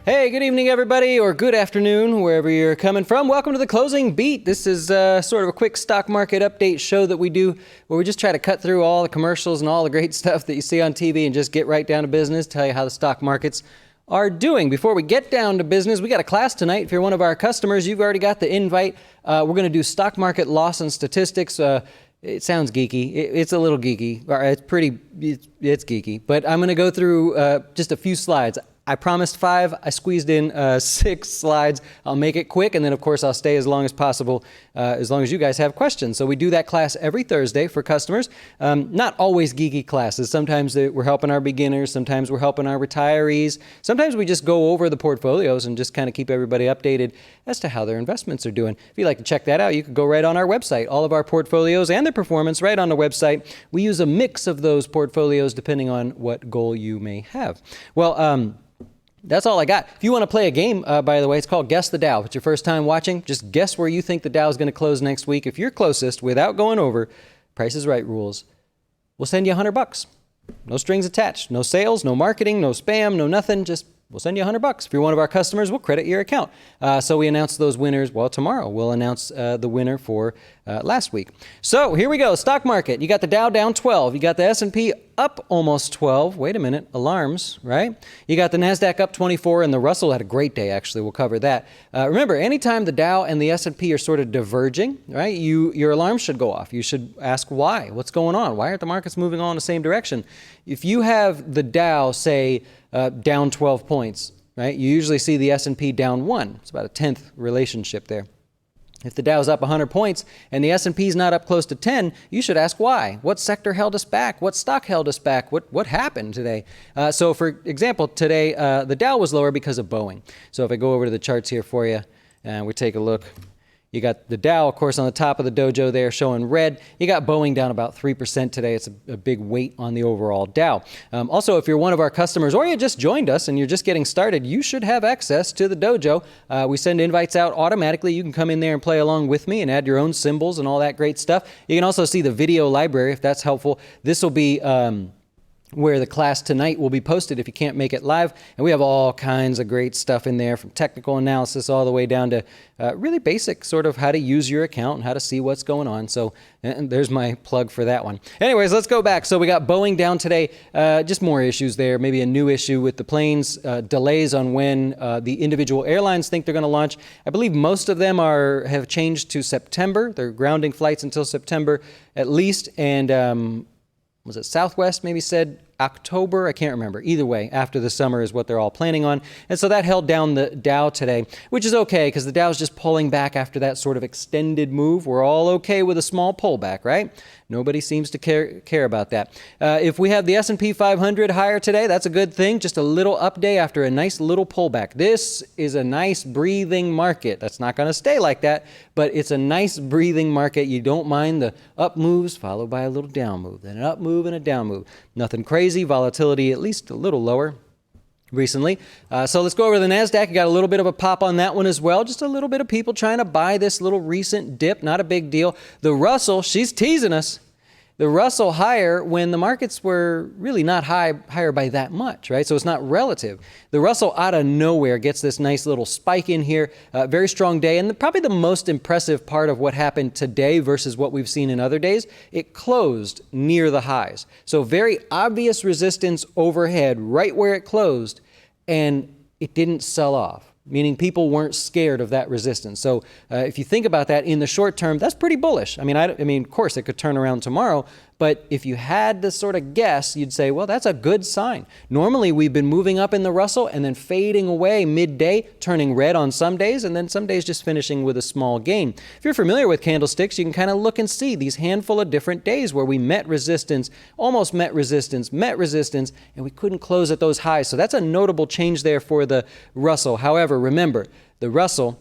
Hey, good evening, everybody, or good afternoon, wherever you're coming from. Welcome to the Closing Beat. This is sort of a quick stock market update show that we do where we just try to cut through all the commercials and all the great stuff that you see on TV and just get right down to business, tell you how the stock markets are doing. Before we get down to business, we got a class tonight. If you're one of our customers, you've already got the invite. We're going to do stock market loss and statistics. It sounds geeky. It's a little geeky. It's geeky. But I'm going to go through just a few slides. I promised 5. I squeezed in 6 slides. I'll make it quick, and then, of course, I'll stay as long as possible, as long as you guys have questions. So we do that class every Thursday for customers. Not always geeky classes. Sometimes we're helping our beginners. Sometimes we're helping our retirees. Sometimes we just go over the portfolios and just kind of keep everybody updated as to how their investments are doing. If you'd like to check that out, you could go right on our website. All of our portfolios and their performance right on the website. We use a mix of those portfolios depending on what goal you may have. Well, that's all I got. If you want to play a game, by the way, it's called Guess the Dow. If it's your first time watching, just guess where you think the Dow is going to close next week. If you're closest, without going over Price is Right rules, we'll send you $100. No strings attached. No sales, no marketing, no spam, no nothing. Just we'll send you $100. If you're one of our customers, we'll credit your account. So we announce those winners. Well, tomorrow we'll announce the winner for last week. So here we go. Stock market. You got the Dow down 12. You got the S&P up almost 12. Wait a minute. Alarms, right? You got the NASDAQ up 24, and the Russell had a great day, actually. We'll cover that. Remember, anytime the Dow and the S&P are sort of diverging, right, your alarms should go off. You should ask why. What's going on? Why aren't the markets moving all in the same direction? If you have the Dow, say, down 12 points, right, you usually see the S&P down 1. It's about a 10th relationship there. If the Dow's up 100 points and the S&P's not up close to 10, you should ask why. What sector held us back? What stock held us back? What happened today? So for example, today the Dow was lower because of Boeing. So if I go over to the charts here for you and we take a look, you got the Dow, of course, on the top of the dojo there showing red. You got Boeing down about 3% today. It's a big weight on the overall Dow. Also, if you're one of our customers or you just joined us and you're just getting started, you should have access to the dojo. We send invites out automatically. You can come in there and play along with me and add your own symbols and all that great stuff. You can also see the video library if that's helpful. This will be where the class tonight will be posted if you can't make it live. And we have all kinds of great stuff in there, from technical analysis all the way down to really basic sort of how to use your account and how to see what's going on. So and there's my plug for that one. Anyways, let's go back. So we got Boeing down today. Just more issues there. Maybe a new issue with the planes, delays on when the individual airlines think they're going to launch. I believe most of them have changed to September. They're grounding flights until September at least. And was it Southwest maybe said October? I can't remember. Either way, after the summer is what they're all planning on. And so that held down the Dow today, which is okay because the Dow's just pulling back after that sort of extended move. We're all okay with a small pullback, right? Nobody seems to care about that. If we have the S&P 500 higher today, that's a good thing. Just a little up day after a nice little pullback. This is a nice breathing market. That's not going to stay like that, but it's a nice breathing market. You don't mind the up moves followed by a little down move, then an up move and a down move. Nothing crazy. Volatility at least a little lower recently. So let's go over to the NASDAQ. You got a little bit of a pop on that one as well. Just a little bit of people trying to buy this little recent dip. Not a big deal. The Russell, she's teasing us. The Russell higher when the markets were really not higher by that much, right? So it's not relative. The Russell out of nowhere gets this nice little spike in here. Very strong day. And probably the most impressive part of what happened today versus what we've seen in other days, it closed near the highs. So very obvious resistance overhead right where it closed, and it didn't sell off. Meaning people weren't scared of that resistance. So if you think about that in the short term, that's pretty bullish. I mean, of course, it could turn around tomorrow, but if you had to sort of guess, you'd say, well, that's a good sign. Normally, we've been moving up in the Russell and then fading away midday, turning red on some days, and then some days just finishing with a small gain. If you're familiar with candlesticks, you can kind of look and see these handful of different days where we met resistance, almost met resistance, and we couldn't close at those highs. So that's a notable change there for the Russell. However, remember, the Russell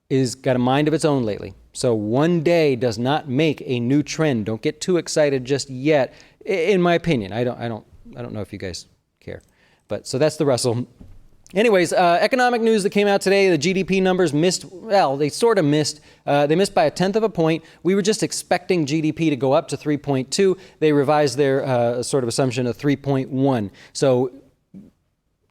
is got a mind of its own lately. So one day does not make a new trend. Don't get too excited just yet. In my opinion, I don't know if you guys care, but so that's the Russell. Anyways, economic news that came out today, the GDP numbers missed. Well, they sort of missed. They missed by 1/10 of a point. We were just expecting GDP to go up to 3.2. They revised their sort of assumption of 3.1. So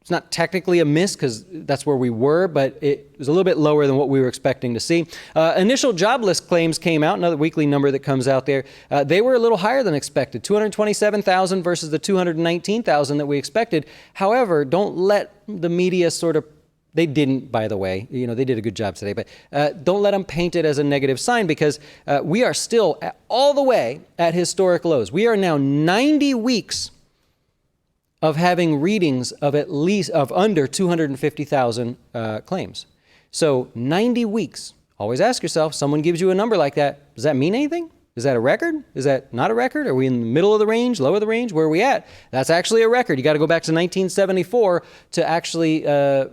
It's not technically a miss because that's where we were, but it was a little bit lower than what we were expecting to see. Initial jobless claims came out, another weekly number that comes out there. They were a little higher than expected, 227,000 versus the 219,000 that we expected. However, don't let the media sort of, they didn't, by the way, they did a good job today, but don't let them paint it as a negative sign because we are still all the way at historic lows. We are now 90 weeks of having readings of at least of under 250,000 claims. So 90 weeks. Always ask yourself, someone gives you a number like that, does that mean anything? Is that a record? Is that not a record? Are we in the middle of the range, low of the range? Where are we at? That's actually a record. You got to go back to 1974 to actually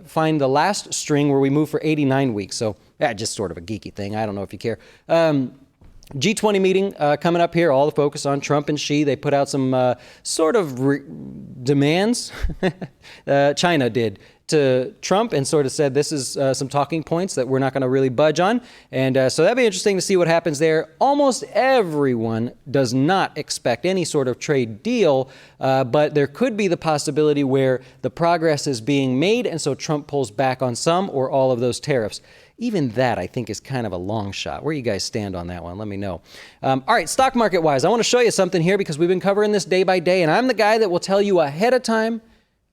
find the last string where we moved for 89 weeks. So just sort of a geeky thing. I don't know if you care. G20 meeting coming up here, all the focus on Trump and Xi. They put out some sort of demands, China did, to Trump and sort of said this is some talking points that we're not going to really budge on. And so that'd be interesting to see what happens there. Almost everyone does not expect any sort of trade deal, but there could be the possibility where the progress is being made and so Trump pulls back on some or all of those tariffs. Even that, I think, is kind of a long shot. Where you guys stand on that one, let me know. All right, stock market-wise, I want to show you something here because we've been covering this day by day, and I'm the guy that will tell you ahead of time.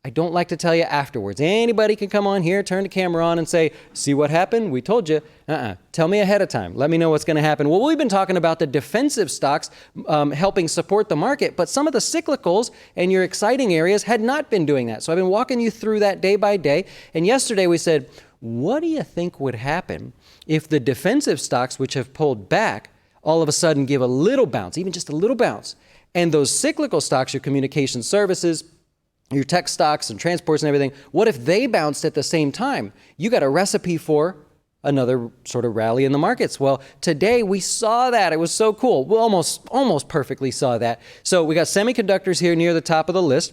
I don't like to tell you afterwards. Anybody can come on here, turn the camera on, and say, see what happened? We told you. Tell me ahead of time. Let me know what's going to happen. Well, we've been talking about the defensive stocks helping support the market, but some of the cyclicals and your exciting areas had not been doing that. So I've been walking you through that day by day, and yesterday we said, what do you think would happen if the defensive stocks, which have pulled back, all of a sudden give a little bounce, even just a little bounce, and those cyclical stocks, your communication services, your tech stocks and transports and everything, what if they bounced at the same time? You got a recipe for another sort of rally in the markets. Well, today we saw that. It was so cool. We almost perfectly saw that. So we got semiconductors here near the top of the list.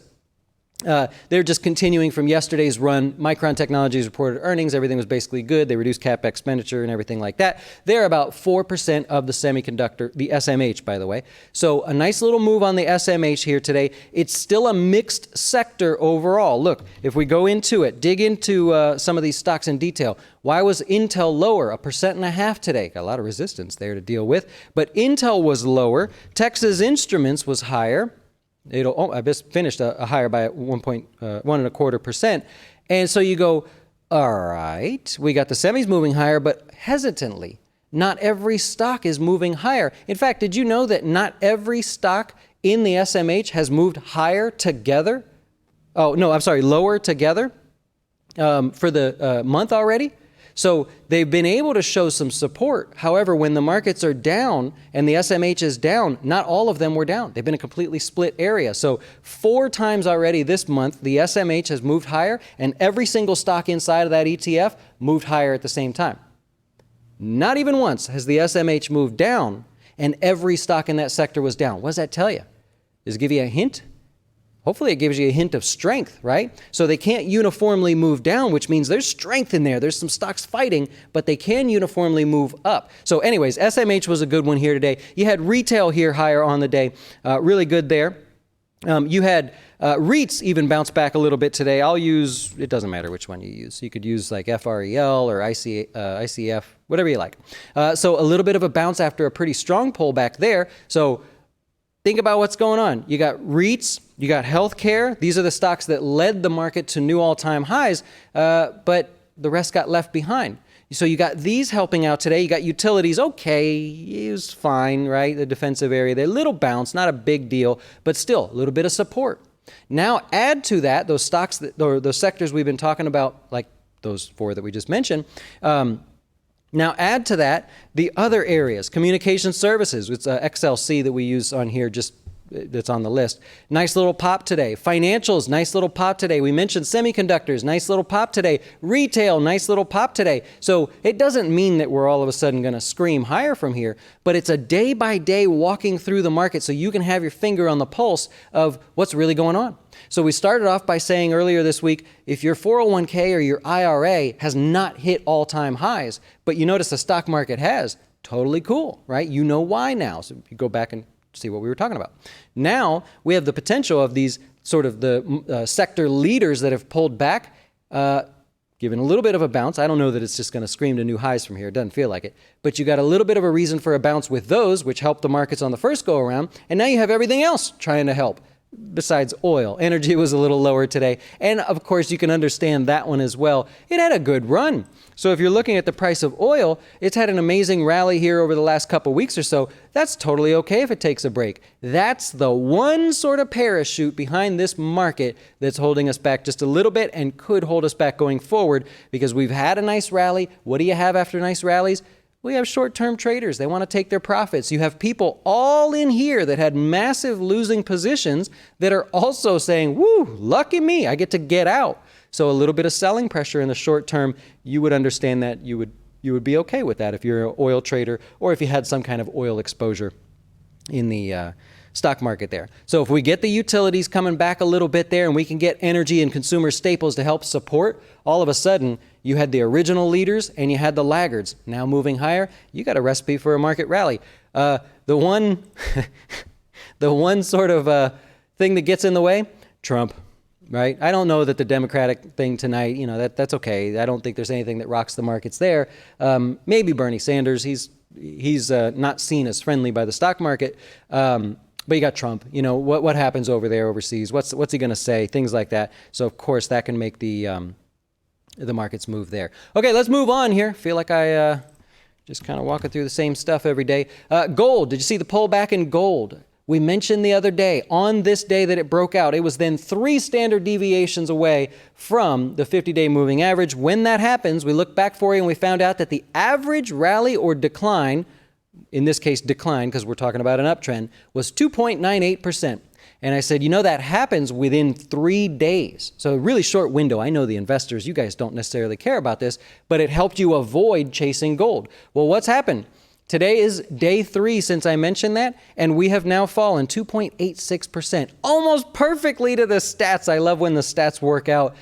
They're just continuing from yesterday's run. Micron Technologies reported earnings. Everything was basically good. They reduced CapEx expenditure and everything like that. They're about 4% of the semiconductor, the SMH, by the way. So a nice little move on the SMH here today. It's still a mixed sector overall. Look, if we go into it, dig into some of these stocks in detail. Why was Intel lower? 1.5% today. Got a lot of resistance there to deal with. But Intel was lower. Texas Instruments was higher. I just finished a higher by 1.25%. And so you go, all right, we got the semis moving higher, but hesitantly. Not every stock is moving higher. In fact, did you know that not every stock in the SMH has moved higher together? Oh, no, I'm sorry, lower together for the month already? So they've been able to show some support. However, when the markets are down and the SMH is down, not all of them were down. They've been a completely split area. So 4 times already this month, the SMH has moved higher, and every single stock inside of that ETF moved higher at the same time. Not even once has the SMH moved down, and every stock in that sector was down. What does that tell you? Does it give you a hint? Hopefully it gives you a hint of strength, right? So they can't uniformly move down, which means there's strength in there. There's some stocks fighting, but they can uniformly move up. So anyways, SMH was a good one here today. You had retail here higher on the day. Really good there. You had REITs even bounce back a little bit today. It doesn't matter which one you use. You could use like FREL or ICF, whatever you like. So a little bit of a bounce after a pretty strong pullback there. So think about what's going on. You got REITs, you got healthcare. These are the stocks that led the market to new all-time highs, but the rest got left behind. So you got these helping out today. You got utilities. Okay, it was fine, right? The defensive area there, little bounce, not a big deal, but still a little bit of support. Now add to that those stocks, or those sectors we've been talking about, like those 4 that we just mentioned. Now add to that the other areas, communication services. It's XLC that we use on here, just that's on the list. Nice little pop today. Financials, nice little pop today. We mentioned semiconductors, nice little pop today. Retail, nice little pop today. So it doesn't mean that we're all of a sudden going to scream higher from here, but it's a day by day walking through the market so you can have your finger on the pulse of what's really going on. So we started off by saying earlier this week, if your 401k or your IRA has not hit all-time highs, but you notice the stock market has, totally cool, right? You know why now. So you go back and see what we were talking about. Now we have the potential of these sort of the sector leaders that have pulled back, given a little bit of a bounce. I don't know that it's just going to scream to new highs from here. It doesn't feel like it. But you got a little bit of a reason for a bounce with those, which helped the markets on the first go around. And now you have everything else trying to help. Besides oil. Energy was a little lower today. And of course, you can understand that one as well. It had a good run. So if you're looking at the price of oil, it's had an amazing rally here over the last couple weeks or so. That's totally okay if it takes a break. That's the one sort of parachute behind this market that's holding us back just a little bit and could hold us back going forward, because we've had a nice rally. What do you have after nice rallies? We have short-term traders. They want to take their profits. You have people all in here that had massive losing positions that are also saying, woo, lucky me, I get to get out. So a little bit of selling pressure in the short term, you would understand that you would be okay with that if you're an oil trader or if you had some kind of oil exposure in the stock market there. So if we get the utilities coming back a little bit there and we can get energy and consumer staples to help support, all of a sudden you had the original leaders and you had the laggards now moving higher. You got a recipe for a market rally. The one sort of thing that gets in the way, Trump, right? I don't know that the Democratic thing tonight, that's okay. I don't think there's anything that rocks the markets there. Maybe Bernie Sanders, he's not seen as friendly by the stock market. But you got Trump. What happens over there overseas? What's he going to say? Things like that. So of course that can make the markets move there. Okay, let's move on here. Feel like I just kind of walking through the same stuff every day. Gold. Did you see the pullback in gold? We mentioned the other day, on this day that it broke out, it was then 3 standard deviations away from the 50-day moving average. When that happens, we look back for you and we found out that the average rally or decline, in this case decline because we're talking about an uptrend, was 2.98%. And I said, that happens within 3 days. So a really short window. I know the investors, you guys don't necessarily care about this, but it helped you avoid chasing gold. Well, what's happened? Today is day 3 since I mentioned that, and we have now fallen 2.86%, almost perfectly to the stats. I love when the stats work out.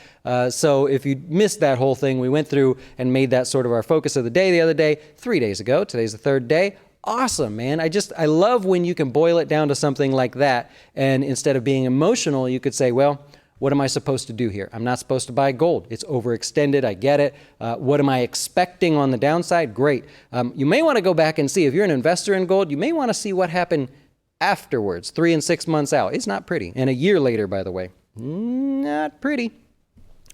So if you missed that whole thing, we went through and made that sort of our focus of the day the other day, 3 days ago. Today's the 3rd day. Awesome, man. I love when you can boil it down to something like that, and instead of being emotional, you could say, well, what am I supposed to do here? I'm not supposed to buy gold. It's overextended. I get it. What am I expecting on the downside? Great. You may want to go back and see, if you're an investor in gold, you may want to see what happened afterwards, 3 and 6 months out. It's not pretty. And a year later, by the way, not pretty.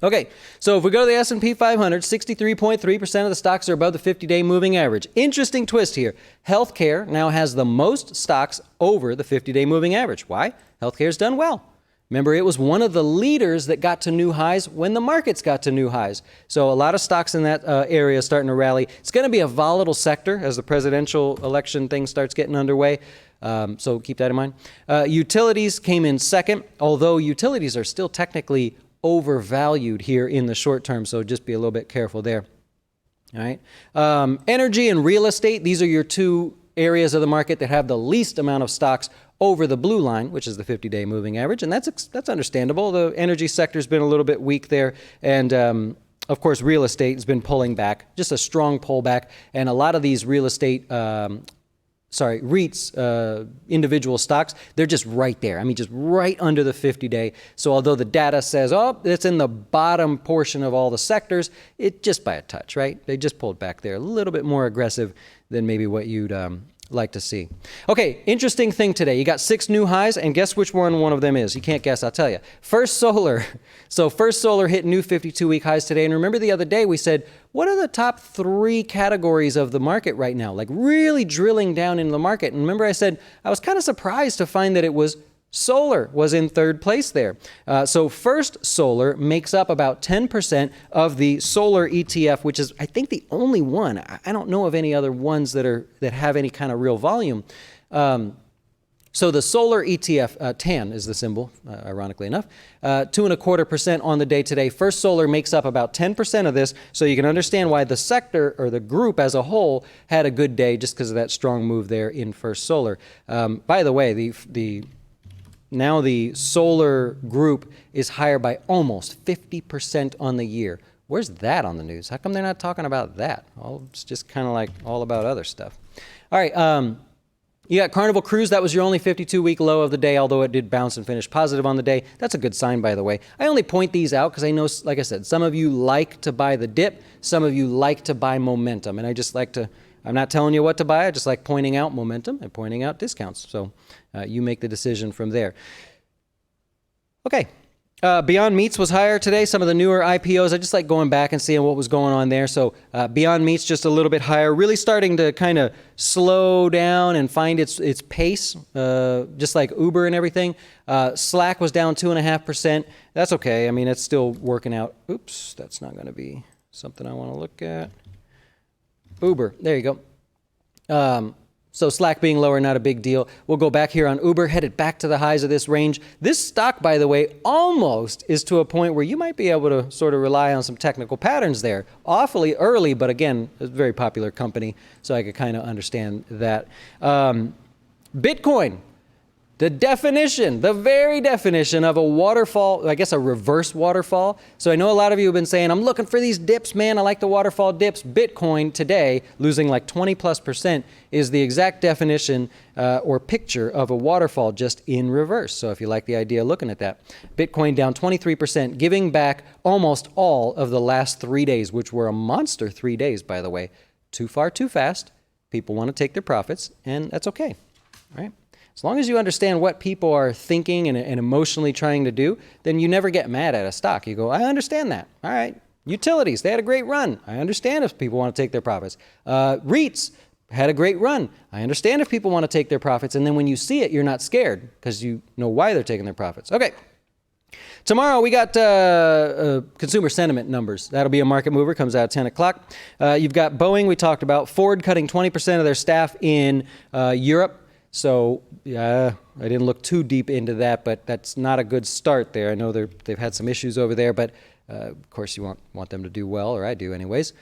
Okay, so if we go to the S&P 500, 63.3% of the stocks are above the 50-day moving average. Interesting twist here. Healthcare now has the most stocks over the 50-day moving average. Why? Healthcare's done well. Remember, it was one of the leaders that got to new highs when the markets got to new highs. So a lot of stocks in that area starting to rally. It's going to be a volatile sector as the presidential election thing starts getting underway. So keep that in mind. Utilities came in second, although utilities are still technically overvalued here in the short term. So just be a little bit careful there. All right. Energy and real estate, these are your 2 areas of the market that have the least amount of stocks over the blue line, which is the 50-day moving average. And that's understandable. The energy sector's been a little bit weak there. And of course, real estate has been pulling back, just a strong pullback. And a lot of these real estate, REITs, individual stocks, they're just right there. I mean, just right under the 50-day. So although the data says, it's in the bottom portion of all the sectors, it just by a touch, right? They just pulled back there, a little bit more aggressive than maybe what you'd like to see. Okay, interesting thing today. You got 6 new highs, and guess which one of them is? You can't guess, I'll tell you. First Solar. So First Solar hit new 52-week highs today. And remember the other day we said, what are the top 3 categories of the market right now? Like really drilling down into the market. And remember I said, I was kind of surprised to find that it was solar was in 3rd place there. So First Solar makes up about 10% of the solar ETF, which is, I think, the only one. I don't know of any other ones that have any kind of real volume. So the solar ETF, TAN is the symbol, ironically enough, 2.25% on the day today. First Solar makes up about 10% of this, so you can understand why the sector or the group as a whole had a good day just because of that strong move there in First Solar. By the way, now the solar group is higher by almost 50% on the year. Where's that on the news? How come they're not talking about that? It's just kind of like all about other stuff. All right. You got Carnival Cruise. That was your only 52-week low of the day, although it did bounce and finish positive on the day. That's a good sign, by the way. I only point these out because I know, like I said, some of you like to buy the dip. Some of you like to buy momentum. And I just like to, I'm not telling you what to buy. I just like pointing out momentum and pointing out discounts. So you make the decision from there. Okay. Beyond Meats was higher today. Some of the newer IPOs, I just like going back and seeing what was going on there. So Beyond Meats just a little bit higher, really starting to kind of slow down and find its pace, just like Uber and everything. Slack was down 2.5%. That's okay. I mean, it's still working out. Oops, that's not going to be something I want to look at. Uber, there you go. So Slack being lower, not a big deal. We'll go back here on Uber, headed back to the highs of this range. This stock, by the way, almost is to a point where you might be able to sort of rely on some technical patterns there. Awfully early, but again, a very popular company, so I could kind of understand that. Bitcoin. The definition, the very definition of a waterfall, I guess a reverse waterfall. So I know a lot of you have been saying, I'm looking for these dips, man. I like the waterfall dips. Bitcoin today, losing like 20+%, is the exact definition or picture of a waterfall just in reverse. So if you like the idea of looking at that. Bitcoin down 23%, giving back almost all of the last 3 days, which were a monster 3 days, by the way. Too far, too fast. People want to take their profits, and that's okay, right? As long as you understand what people are thinking and emotionally trying to do, then you never get mad at a stock. You go, I understand that. All right. Utilities, they had a great run. I understand if people want to take their profits. REITs had a great run. I understand if people want to take their profits. And then when you see it, you're not scared because you know why they're taking their profits. Okay. Tomorrow, we got consumer sentiment numbers. That'll be a market mover, comes out at 10 o'clock. You've got Boeing, we talked about. Ford cutting 20% of their staff in Europe. So I didn't look too deep into that, but that's not a good start there. I know they've had some issues over there, but of course you want them to do well, or I do anyways.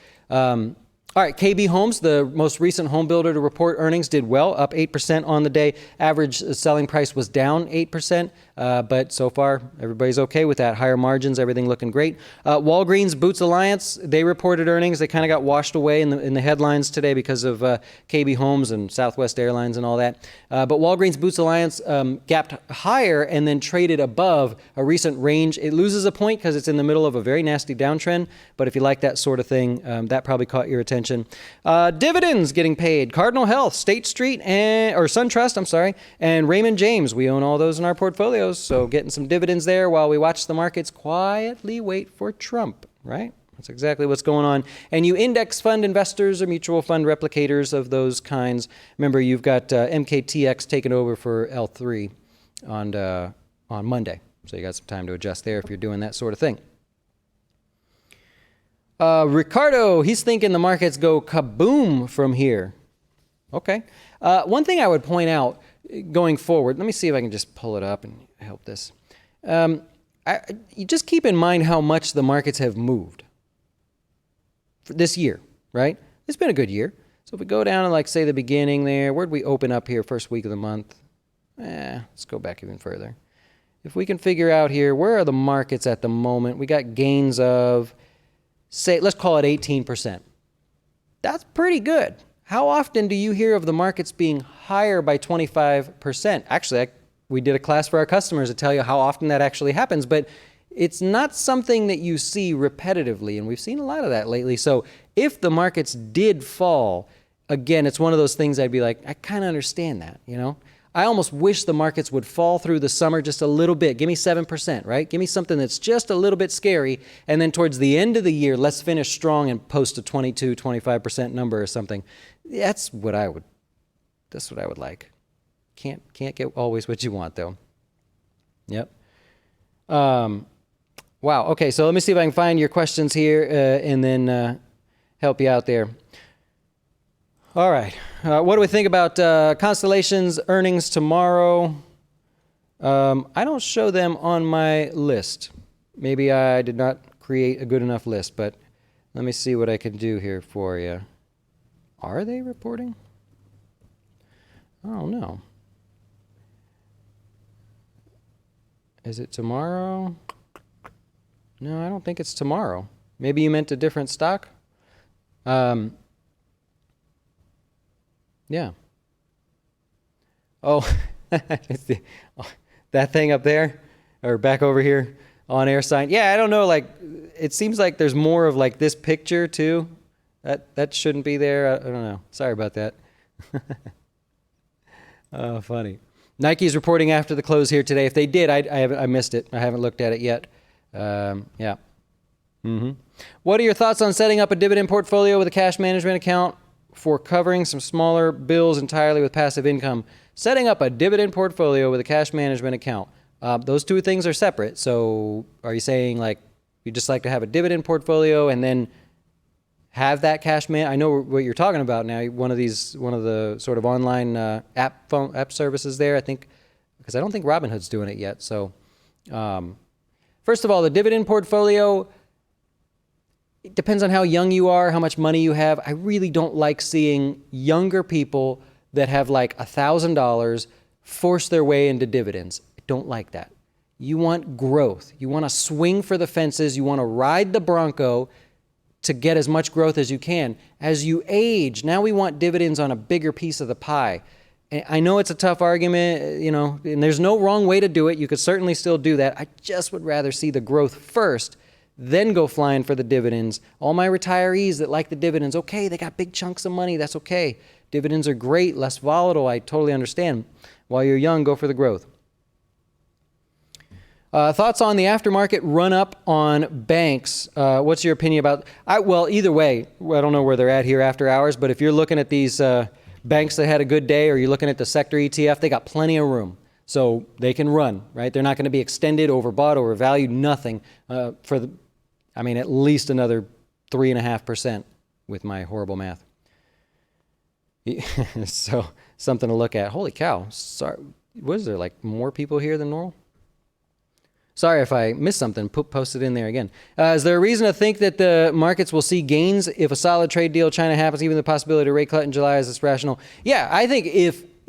All right, KB Homes, the most recent home builder to report earnings, did well, up 8% on the day. Average selling price was down 8%, but so far everybody's okay with that. Higher margins, everything looking great. Walgreens Boots Alliance, they reported earnings. They kind of got washed away in the headlines today because of KB Homes and Southwest Airlines and all that. But Walgreens Boots Alliance gapped higher and then traded above a recent range. It loses a point because it's in the middle of a very nasty downtrend, but if you like that sort of thing, that probably caught your attention. Dividends getting paid. Cardinal Health, State Street, or SunTrust, and Raymond James. We own all those in our portfolios, so getting some dividends there while we watch the markets quietly wait for Trump, right? That's exactly what's going on. And you index fund investors or mutual fund replicators of those kinds, remember you've got MKTX taking over for L3 on Monday. So you got some time to adjust there if you're doing that sort of thing. Ricardo, he's thinking the markets go kaboom from here. Okay. One thing I would point out going forward, let me see if I can just pull it up and help this. You just keep in mind how much the markets have moved for this year, right? It's been a good year. So if we go down to like say the beginning there, where'd we open up here first week of the month? Let's go back even further. If we can figure out here, where are the markets at the moment? We got gains of, say, let's call it 18%. That's pretty good. How often do you hear of the markets being higher by 25%? Actually, we did a class for our customers to tell you how often that actually happens, but it's not something that you see repetitively, and we've seen a lot of that lately. So if the markets did fall, again, it's one of those things I'd be like, I kind of understand that, you know? I almost wish the markets would fall through the summer just a little bit. Give me 7%, right? Give me something that's just a little bit scary. And then towards the end of the year, let's finish strong and post a 22, 25% number or something. That's what I would like. Can't get always what you want though. Yep. Wow. Okay. So let me see if I can find your questions here and then help you out there. All right. What do we think about Constellation's earnings tomorrow? I don't show them on my list. Maybe I did not create a good enough list, but let me see what I can do here for you. Are they reporting? Oh, no. Is it tomorrow? No, I don't think it's tomorrow. Maybe you meant a different stock? Yeah. Oh, it's that thing up there or back over here on air sign. Yeah, I don't know. Like, it seems like there's more of like this picture too. That shouldn't be there. I don't know. Sorry about that. Oh, funny. Nike's reporting after the close here today. If they did, I missed it. I haven't looked at it yet. Yeah. What are your thoughts on setting up a dividend portfolio with a cash management account for covering some smaller bills entirely with passive income? Setting up a dividend portfolio with a cash management account. Those two things are separate. So are you saying like you just like to have a dividend portfolio and then have that cash I know what you're talking about now. One of the sort of online app services there, I think, because I don't think Robinhood's doing it yet. So first of all, the dividend portfolio, it depends on how young you are, how much money you have. I really don't like seeing younger people that have like $1,000 force their way into dividends. I don't like that. You want growth. You want to swing for the fences. You want to ride the Bronco to get as much growth as you can. As you age, now we want dividends on a bigger piece of the pie. And I know it's a tough argument, you know, and there's no wrong way to do it. You could certainly still do that. I just would rather see the growth first, then go flying for the dividends. All my retirees that like the dividends, okay, they got big chunks of money, that's okay. Dividends are great, less volatile, I totally understand. While you're young, go for the growth. Thoughts on the aftermarket run-up on banks? What's your opinion about? Well, either way, I don't know where they're at here after hours, but if you're looking at these banks that had a good day, or you're looking at the sector ETF, they got plenty of room. So they can run, right? They're not going to be extended, overbought, overvalued, nothing at least another 3.5% with my horrible math. So something to look at. Holy cow. Sorry. Was there like more people here than normal? Sorry if I missed something. Post it in there again. Is there a reason to think that the markets will see gains if a solid trade deal China happens, even the possibility of a rate cut in July? Is this rational? Yeah, I think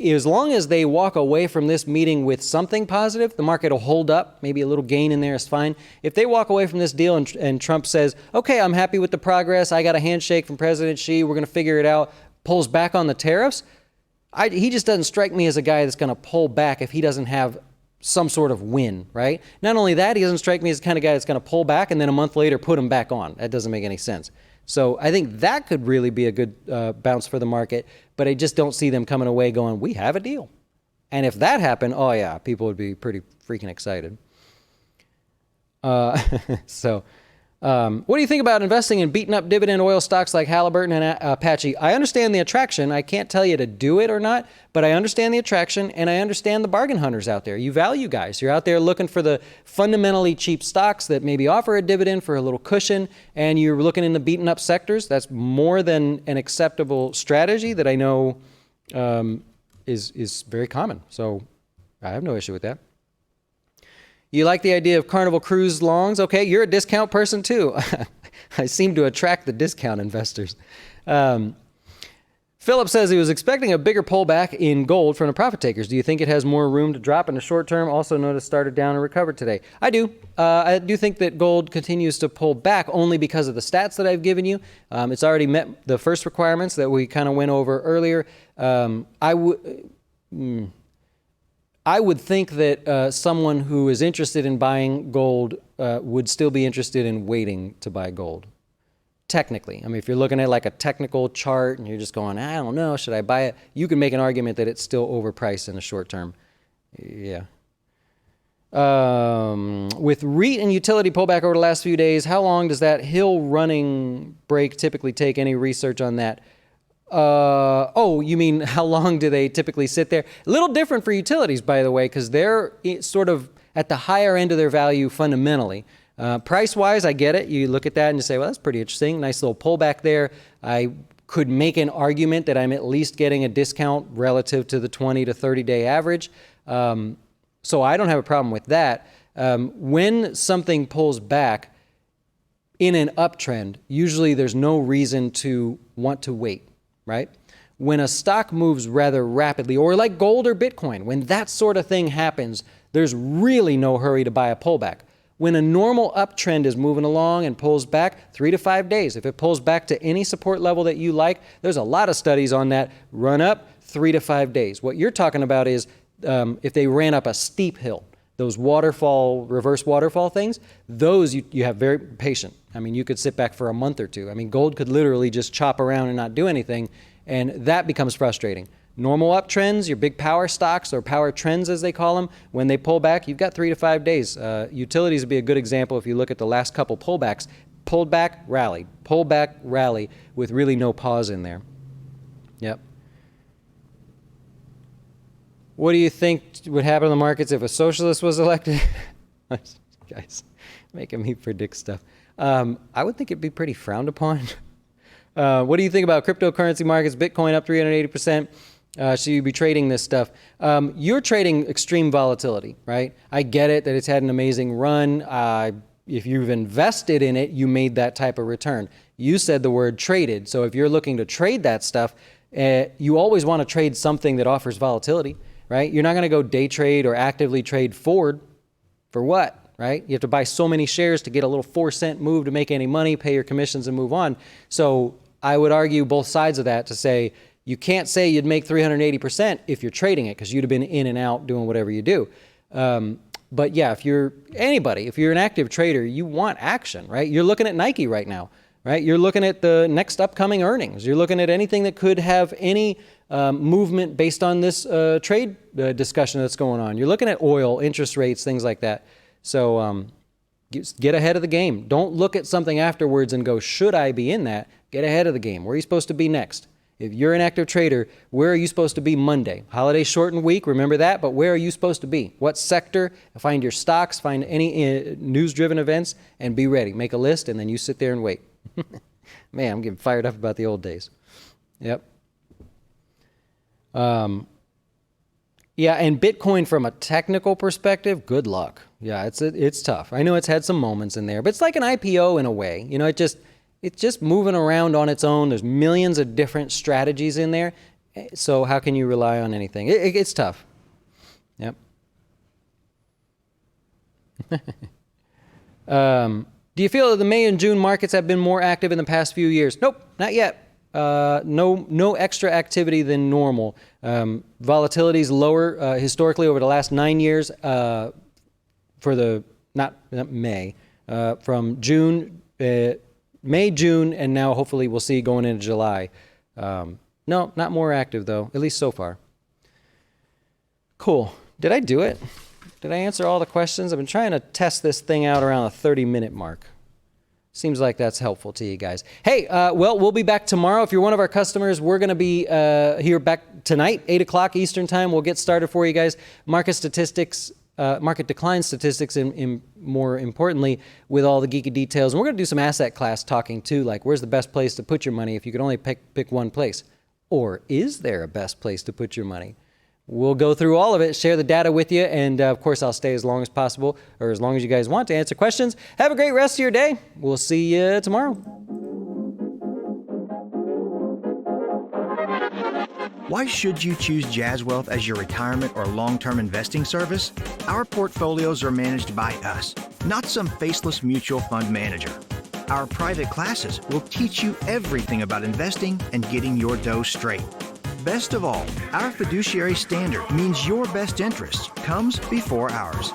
as long as they walk away from this meeting with something positive, the market will hold up. Maybe a little gain in there is fine. If they walk away from this deal and Trump says, okay, I'm happy with the progress. I got a handshake from President Xi. We're going to figure it out. Pulls back on the tariffs. He just doesn't strike me as a guy that's going to pull back if he doesn't have some sort of win, right? Not only that, he doesn't strike me as the kind of guy that's going to pull back and then a month later put him back on. That doesn't make any sense. So I think that could really be a good bounce for the market, but I just don't see them coming away going, we have a deal. And if that happened, oh yeah, people would be pretty freaking excited. What do you think about investing in beaten up dividend oil stocks like Halliburton and Apache? I understand the attraction. I can't tell you to do it or not, but I understand the attraction and I understand the bargain hunters out there. You value guys. You're out there looking for the fundamentally cheap stocks that maybe offer a dividend for a little cushion, and you're looking in the beaten up sectors. That's more than an acceptable strategy that I know is very common. So I have no issue with that. You like the idea of Carnival Cruise longs? Okay, you're a discount person too. I seem to attract the discount investors. Philip says he was expecting a bigger pullback in gold from the profit takers. Do you think it has more room to drop in the short term? Also noticed started down and recovered today. I do. I do think that gold continues to pull back only because of the stats that I've given you. It's already met the first requirements that we kind of went over earlier. I would think that someone who is interested in buying gold would still be interested in waiting to buy gold. Technically. I mean, if you're looking at like a technical chart and you're just going, I don't know, should I buy it? You can make an argument that it's still overpriced in the short term. Yeah. With REIT and utility pullback over the last few days, how long does that hill running break typically take? Any research on that? You mean how long do they typically sit there? A little different for utilities, by the way, because they're sort of at the higher end of their value fundamentally. Price-wise, I get it. You look at that and you say, well, that's pretty interesting. Nice little pullback there. I could make an argument that I'm at least getting a discount relative to the 20 to 30-day average. So I don't have a problem with that. When something pulls back in an uptrend, usually there's no reason to want to wait. Right? When a stock moves rather rapidly, or like gold or Bitcoin, when that sort of thing happens, there's really no hurry to buy a pullback. When a normal uptrend is moving along and pulls back, 3 to 5 days. If it pulls back to any support level that you like, there's a lot of studies on that. Run up, 3 to 5 days. What you're talking about is if they ran up a steep hill, those reverse waterfall things, those you have very patient. I mean, you could sit back for a month or two. I mean, gold could literally just chop around and not do anything, and that becomes frustrating. Normal uptrends, your big power stocks or power trends as they call them, when they pull back, you've got 3 to 5 days. Utilities would be a good example if you look at the last couple pullbacks. Pulled back, rallied. Pulled back, rally, with really no pause in there. Yep. What do you think would happen to the markets if a socialist was elected? Guys, making me predict stuff. I would think it'd be pretty frowned upon. What do you think about cryptocurrency markets? Bitcoin up 380%. Should you be trading this stuff? You're trading extreme volatility, right? I get it that it's had an amazing run. If you've invested in it, you made that type of return. You said the word traded. So if you're looking to trade that stuff, you always want to trade something that offers volatility, right? You're not going to go day trade or actively trade Ford. For what, right? You have to buy so many shares to get a little 4-cent move to make any money, pay your commissions and move on. So I would argue both sides of that to say, you can't say you'd make 380% if you're trading it because you'd have been in and out doing whatever you do. But yeah, if you're an active trader, you want action, right? You're looking at Nike right now, right? You're looking at the next upcoming earnings. You're looking at anything that could have any movement based on this trade discussion that's going on. You're looking at oil, interest rates, things like that. So get ahead of the game. Don't look at something afterwards and go, should I be in that? Get ahead of the game. Where are you supposed to be next? If you're an active trader, where are you supposed to be Monday? Holiday shortened week, remember that, but where are you supposed to be? What sector? Find your stocks, find any news-driven events, and be ready. Make a list, and then you sit there and wait. Man, I'm getting fired up about the old days. Yep. Yeah, and Bitcoin from a technical perspective, good luck. Yeah, it's tough. I know it's had some moments in there, but it's like an IPO in a way. You know, it's just moving around on its own. There's millions of different strategies in there. So how can you rely on anything? It's tough. Yep. Do you feel that the May and June markets have been more active in the past few years? Nope, not yet. No extra activity than normal. Volatility is lower historically over the last 9 years for the, not May, from June, May, June, and now hopefully we'll see going into July. No, not more active though, at least so far. Cool. Did I do it? Did I answer all the questions? I've been trying to test this thing out around the 30-minute mark. Seems like that's helpful to you guys. Hey, well, we'll be back tomorrow. If you're one of our customers, we're going to be here back tonight, 8 o'clock Eastern time. We'll get started for you guys. Market statistics, market decline statistics, and more importantly, with all the geeky details. And we're going to do some asset class talking too, like where's the best place to put your money if you could only pick one place? Or is there a best place to put your money? We'll go through all of it, share the data with you, and of course I'll stay as long as possible, or as long as you guys want to answer questions. Have a great rest of your day. We'll see you tomorrow. Why should you choose Jazz Wealth as your retirement or long-term investing service? Our portfolios are managed by us, not some faceless mutual fund manager. Our private classes will teach you everything about investing and getting your dough straight. Best of all, our fiduciary standard means your best interest comes before ours.